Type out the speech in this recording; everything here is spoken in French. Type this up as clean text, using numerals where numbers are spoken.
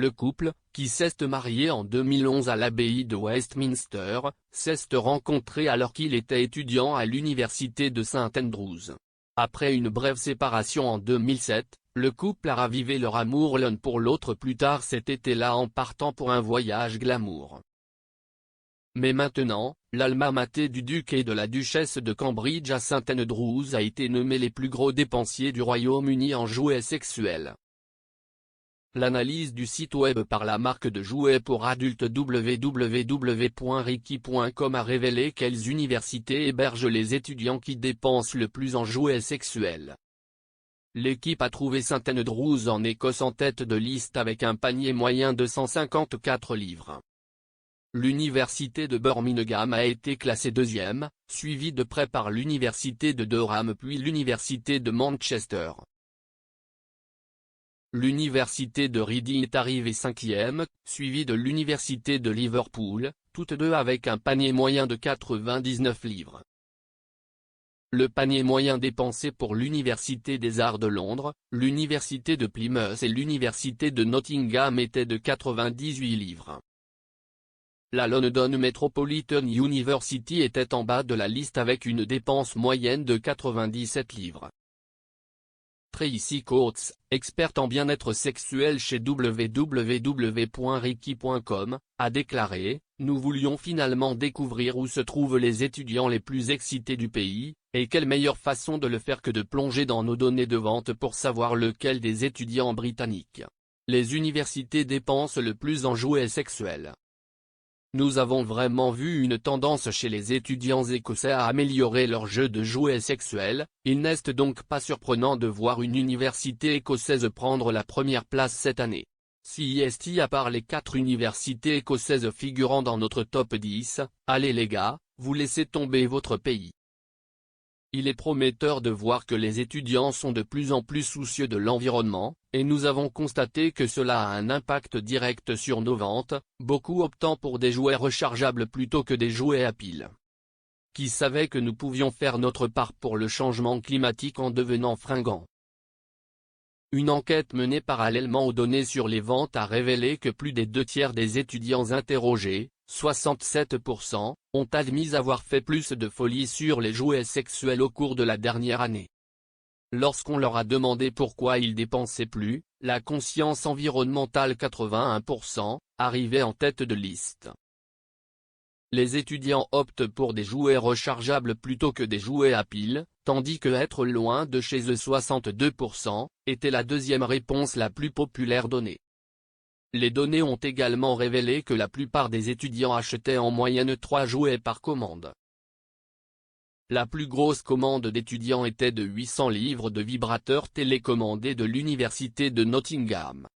Le couple, qui s'est marié en 2011 à l'abbaye de Westminster, s'est rencontré alors qu'il était étudiant à l'université de St Andrews. Après une brève séparation en 2007, le couple a ravivé leur amour l'un pour l'autre plus tard cet été-là en partant pour un voyage glamour. Mais maintenant, l'alma mater du duc et de la duchesse de Cambridge à St Andrews a été nommé les plus gros dépensiers du Royaume-Uni en jouets sexuels. L'analyse du site web par la marque de jouets pour adultes www.ricky.com a révélé quelles universités hébergent les étudiants qui dépensent le plus en jouets sexuels. L'équipe a trouvé St Andrews en Écosse en tête de liste avec un panier moyen de 154 livres. L'université de Birmingham a été classée deuxième, suivie de près par l'université de Durham puis l'université de Manchester. L'université de Reading est arrivée cinquième, suivie de l'université de Liverpool, toutes deux avec un panier moyen de 99 livres. Le panier moyen dépensé pour l'université des Arts de Londres, l'université de Plymouth et l'université de Nottingham était de 98 livres. La London Metropolitan University était en bas de la liste avec une dépense moyenne de 97 livres. Tracy Coates, experte en bien-être sexuel chez www.ricky.com, a déclaré « Nous voulions finalement découvrir où se trouvent les étudiants les plus excités du pays, et quelle meilleure façon de le faire que de plonger dans nos données de vente pour savoir lequel des étudiants britanniques. Les universités dépensent le plus en jouets sexuels. Nous avons vraiment vu une tendance chez les étudiants écossais à améliorer leur jeu de jouets sexuels, il n'est donc pas surprenant de voir une université écossaise prendre la première place cette année. CIST à part les 4 universités écossaises figurant dans notre top 10, allez les gars, vous laissez tomber votre pays. Il est prometteur de voir que les étudiants sont de plus en plus soucieux de l'environnement, et nous avons constaté que cela a un impact direct sur nos ventes, beaucoup optant pour des jouets rechargeables plutôt que des jouets à piles. Qui savait que nous pouvions faire notre part pour le changement climatique en devenant fringants? Une enquête menée parallèlement aux données sur les ventes a révélé que plus des 2/3 des étudiants interrogés, 67%, ont admis avoir fait plus de folie sur les jouets sexuels au cours de la dernière année. Lorsqu'on leur a demandé pourquoi ils dépensaient plus, la conscience environnementale 81%, arrivait en tête de liste. Les étudiants optent pour des jouets rechargeables plutôt que des jouets à piles, tandis que être loin de chez eux 62%, était la deuxième réponse la plus populaire donnée. Les données ont également révélé que la plupart des étudiants achetaient en moyenne 3 jouets par commande. La plus grosse commande d'étudiants était de 800 livres de vibrateurs télécommandés de l'université de Nottingham.